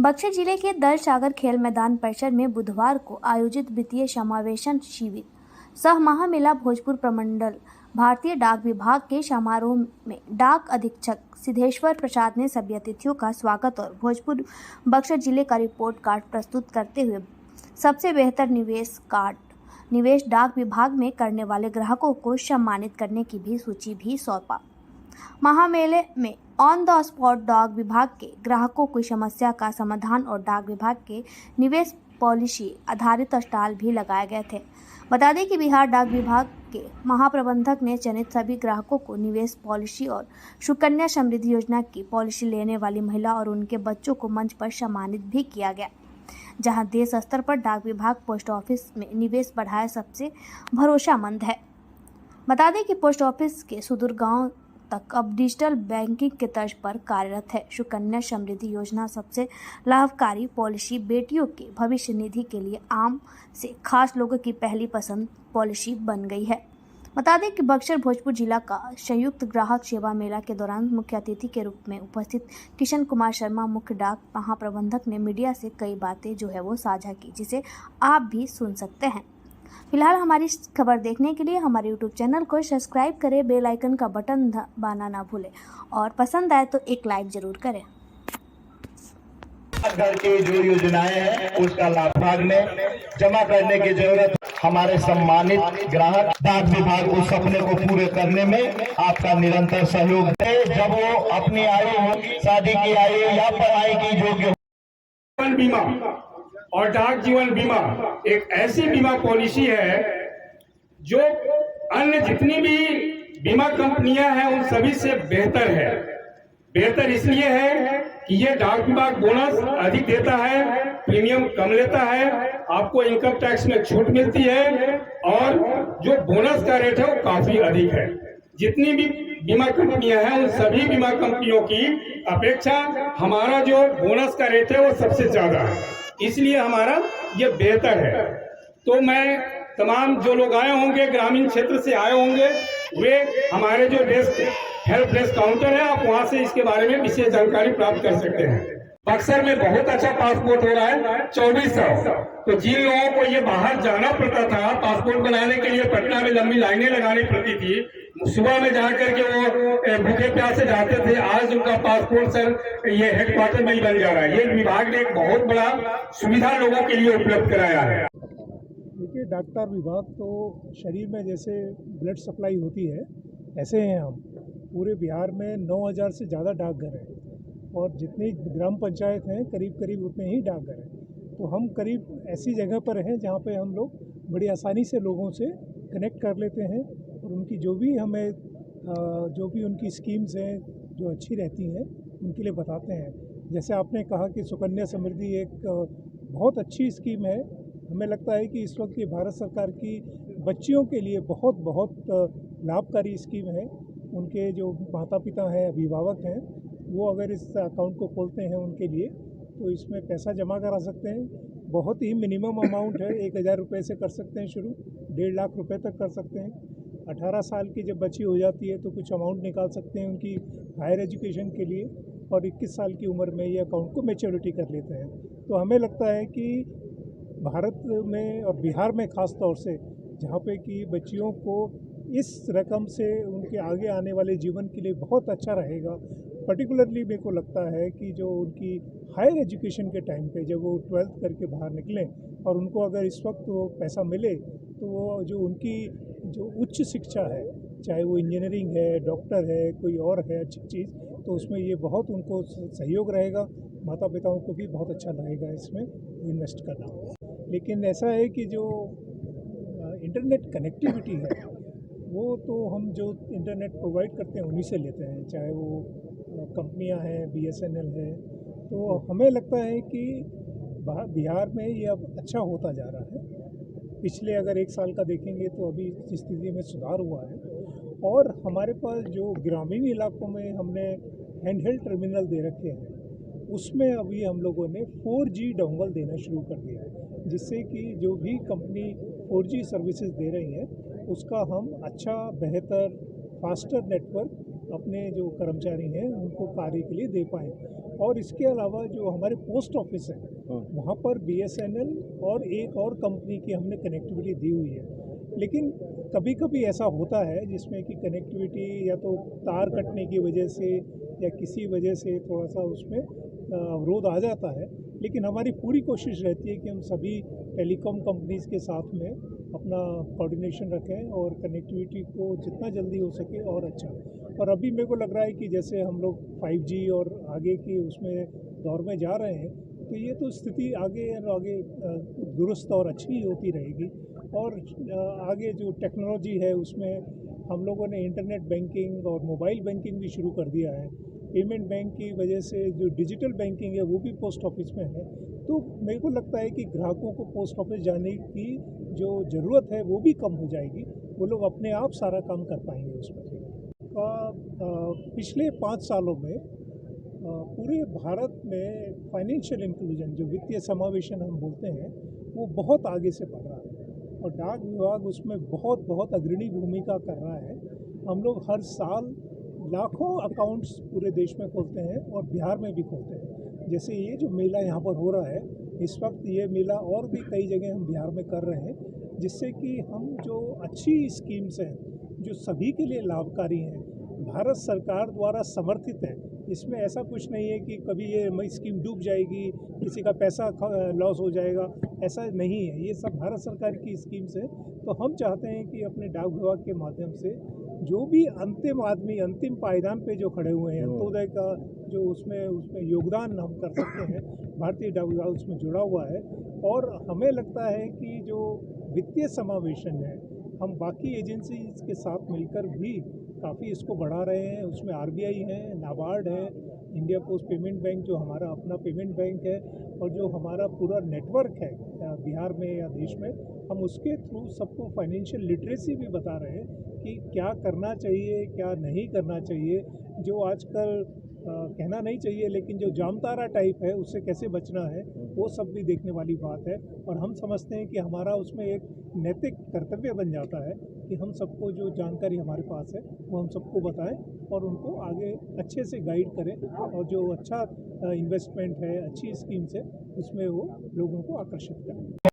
बक्सर जिले के दलसागर खेल मैदान परिसर में बुधवार को आयोजित वित्तीय समावेशन शिविर सह महामेला भोजपुर प्रमंडल भारतीय डाक विभाग के समारोह में डाक अधीक्षक सिद्धेश्वर प्रसाद ने सभी अतिथियों का स्वागत और भोजपुर बक्सर जिले का रिपोर्ट कार्ड प्रस्तुत करते हुए सबसे बेहतर निवेश डाक विभाग में करने वाले ग्राहकों को सम्मानित करने की भी सूची भी सौंपा। महामेले में ऑन द स्पॉट डाक विभाग के ग्राहकों की समस्या का समाधान और डाक विभाग के निवेश पॉलिसी आधारित स्टॉल भी लगाए गए थे। बता दें कि बिहार डाक विभाग के महाप्रबंधक ने चयनित सभी ग्राहकों को निवेश पॉलिसी और सुकन्या समृद्धि योजना की पॉलिसी लेने वाली महिला और उनके बच्चों को मंच पर सम्मानित भी किया गया, जहां देश स्तर पर डाक विभाग पोस्ट ऑफिस में निवेश बढ़ाए सबसे भरोसेमंद है। बता दें कि पोस्ट ऑफिस के सुदूर गांव तक अब डिजिटल बैंकिंग के तर्ज पर कार्यरत है। सुकन्या समृद्धि योजना सबसे लाभकारी पॉलिसी बेटियों के भविष्य निधि के लिए आम से खास लोगों की पहली पसंद पॉलिसी बन गई है। बता दें कि बक्सर भोजपुर जिला का संयुक्त ग्राहक सेवा मेला के दौरान मुख्य अतिथि के रूप में उपस्थित किशन कुमार शर्मा मुख्य डाक महाप्रबंधक ने मीडिया से कई बातें जो है वो साझा की, जिसे आप भी सुन सकते हैं। फिलहाल हमारी खबर देखने के लिए हमारे YouTube चैनल को सब्सक्राइब करें, बेल आइकन का बटन दबाना ना भूलें और पसंद आए तो एक लाइक जरूर करें। घर की जो योजनाएं हैं उसका लाभ भाग में जमा करने की जरूरत। हमारे सम्मानित ग्राहक डाक विभाग उस सपने को पूरे करने में आपका निरंतर सहयोग दे। जब वो अपनी आयु होगी, शादी की आयु या पढ़ाई की योग्य बीमा और डाक जीवन बीमा एक ऐसी बीमा पॉलिसी है जो अन्य जितनी भी बीमा कंपनियां हैं उन सभी से बेहतर है। बेहतर इसलिए है कि ये डाक विभाग बोनस अधिक देता है, प्रीमियम कम लेता है, आपको इनकम टैक्स में छूट मिलती है और जो बोनस का रेट है वो काफी अधिक है। जितनी भी बीमा कंपनियां हैं उन सभी बीमा कंपनियों की अपेक्षा हमारा जो बोनस का रेट है वो सबसे ज्यादा है, इसलिए हमारा ये बेहतर है। तो मैं तमाम जो लोग आए होंगे, ग्रामीण क्षेत्र से आए होंगे, वे हमारे जो हेल्प डेस्क काउंटर है, आप वहां से इसके बारे में विशेष जानकारी प्राप्त कर सकते हैं। बक्सर में बहुत अच्छा पासपोर्ट हो रहा है 2400। तो जिन लोगों को ये बाहर जाना पड़ता था पासपोर्ट बनाने के लिए, पटना में लंबी लाइनें लगानी पड़ती थी, सुबह में जाकर के वो भूखे प्यासे जाते थे, आज उनका पासपोर्ट सर ये हेडक्वार्टर में ही बन जा रहा है। ये विभाग ने एक बहुत बड़ा सुविधा लोगों के लिए उपलब्ध कराया है। देखिए, डॉक्टर विभाग तो शरीर में जैसे ब्लड सप्लाई होती है ऐसे हैं हम। पूरे बिहार में 9000 से ज़्यादा डाकघर हैं और जितनी ग्राम पंचायत हैं करीब करीब उतने ही डाकघर हैं। तो हम करीब ऐसी जगह पर हैं जहाँ पे हम लोग बड़ी आसानी से लोगों से कनेक्ट कर लेते हैं और उनकी जो भी हमें जो भी उनकी स्कीम्स हैं जो अच्छी रहती हैं उनके लिए बताते हैं। जैसे आपने कहा कि सुकन्या समृद्धि एक बहुत अच्छी स्कीम है। हमें लगता है कि इस वक्त की भारत सरकार की बच्चियों के लिए बहुत लाभकारी स्कीम है। उनके जो माता पिता हैं, अभिभावक हैं, वो अगर इस अकाउंट को खोलते हैं उनके लिए तो इसमें पैसा जमा करा सकते हैं। बहुत ही मिनिमम अमाउंट है, 1000 रुपये से कर सकते हैं शुरू, 1.5 लाख रुपए तक कर सकते हैं। 18 साल की जब बच्ची हो जाती है तो कुछ अमाउंट निकाल सकते हैं उनकी हायर एजुकेशन के लिए और 21 साल की उम्र में ये अकाउंट को मैच्योरिटी कर लेते हैं। तो हमें लगता है कि भारत में और बिहार में ख़ास तौर से जहाँ पे कि बच्चियों को इस रकम से उनके आगे आने वाले जीवन के लिए बहुत अच्छा रहेगा। पर्टिकुलरली मेरे को लगता है कि जो उनकी हायर एजुकेशन के टाइम पे जब वो 12th करके बाहर निकलें और उनको अगर इस वक्त वो पैसा मिले तो वो जो उनकी जो उच्च शिक्षा है, चाहे वो इंजीनियरिंग है, डॉक्टर है, कोई और है अच्छी चीज़, तो उसमें ये बहुत उनको सहयोग रहेगा। माता पिताओं को भी बहुत अच्छा लगेगा इसमें इन्वेस्ट करना। लेकिन ऐसा है कि जो इंटरनेट कनेक्टिविटी है वो तो हम जो इंटरनेट प्रोवाइड करते हैं उन्हीं से लेते हैं, चाहे वो कंपनियां हैं, BSNL है। तो हमें लगता है कि बिहार में ये अब अच्छा होता जा रहा है। पिछले अगर 1 साल का देखेंगे तो अभी स्थिति में सुधार हुआ है और हमारे पास जो ग्रामीण इलाकों में हमने हैंडहेल्ड टर्मिनल दे रखे हैं उसमें अभी हम लोगों ने 4G डोंगल देना शुरू कर दिया है, जिससे कि जो भी कंपनी 4G सर्विसेज दे रही हैं उसका हम अच्छा, बेहतर, फास्टर नेटवर्क अपने जो कर्मचारी हैं उनको कार्य के लिए दे पाएँ। और इसके अलावा जो हमारे पोस्ट ऑफिस है वहाँ पर BSNL और एक और कंपनी की हमने कनेक्टिविटी दी हुई है। लेकिन कभी कभी ऐसा होता है जिसमें कि कनेक्टिविटी या तो तार कटने की वजह से या किसी वजह से थोड़ा सा उसमें अवरोध आ जाता है। लेकिन हमारी पूरी कोशिश रहती है कि हम सभी टेलीकॉम कंपनीज़ के साथ में अपना कोऑर्डिनेशन रखें और कनेक्टिविटी को जितना जल्दी हो सके और अच्छा। और अभी मेरे को लग रहा है कि जैसे हम लोग 5G और आगे की उसमें दौर में जा रहे हैं, तो ये तो स्थिति आगे और आगे दुरुस्त और अच्छी होती रहेगी। और आगे जो टेक्नोलॉजी है उसमें हम लोगों ने इंटरनेट बैंकिंग और मोबाइल बैंकिंग भी शुरू कर दिया है। पेमेंट बैंक की वजह से जो डिजिटल बैंकिंग है वो भी पोस्ट ऑफिस में है। तो मेरे को लगता है कि ग्राहकों को पोस्ट ऑफिस जाने की जो ज़रूरत है वो भी कम हो जाएगी। वो लोग अपने आप सारा काम कर पाएंगे उसमें। पिछले 5 सालों में पूरे भारत में फाइनेंशियल इंक्लूजन जो वित्तीय समावेशन हम बोलते हैं वो बहुत आगे से बढ़ रहा है और डाक विभाग उसमें बहुत अग्रणी भूमिका कर रहा है। हम लोग हर साल लाखों अकाउंट्स पूरे देश में खोलते हैं और बिहार में भी खोलते हैं। जैसे ये जो मेला यहाँ पर हो रहा है इस वक्त, ये मेला और भी कई जगह हम बिहार में कर रहे हैं, जिससे कि हम जो अच्छी स्कीम्स हैं जो सभी के लिए लाभकारी हैं, भारत सरकार द्वारा समर्थित है। इसमें ऐसा कुछ नहीं है कि कभी ये स्कीम डूब जाएगी, किसी का पैसा लॉस हो जाएगा, ऐसा नहीं है। ये सब भारत सरकार की स्कीम्स है। तो हम चाहते हैं कि अपने डाक विभाग के माध्यम से जो भी अंतिम आदमी अंतिम पायदान पे जो खड़े हुए हैं, अंत्योदय का जो उसमें योगदान हम कर सकते हैं, भारतीय डाक विभाग उसमें जुड़ा हुआ है। और हमें लगता है कि जो वित्तीय समावेशन है हम बाकी एजेंसीज के साथ मिलकर भी काफ़ी इसको बढ़ा रहे हैं। उसमें RBI है, नाबार्ड है, इंडिया पोस्ट पेमेंट बैंक जो हमारा अपना पेमेंट बैंक है, और जो हमारा पूरा नेटवर्क है बिहार में या देश में, हम उसके थ्रू सबको फाइनेंशियल लिटरेसी भी बता रहे हैं कि क्या करना चाहिए क्या नहीं करना चाहिए। जो आजकल कहना नहीं चाहिए लेकिन जो जामतारा टाइप है उससे कैसे बचना है, वो सब भी देखने वाली बात है। और हम समझते हैं कि हमारा उसमें एक नैतिक कर्तव्य बन जाता है कि हम सबको जो जानकारी हमारे पास है वो हम सबको बताएं और उनको आगे अच्छे से गाइड करें, और जो अच्छा इन्वेस्टमेंट है, अच्छी स्कीम्स है, उसमें वो लोगों को आकर्षित करें।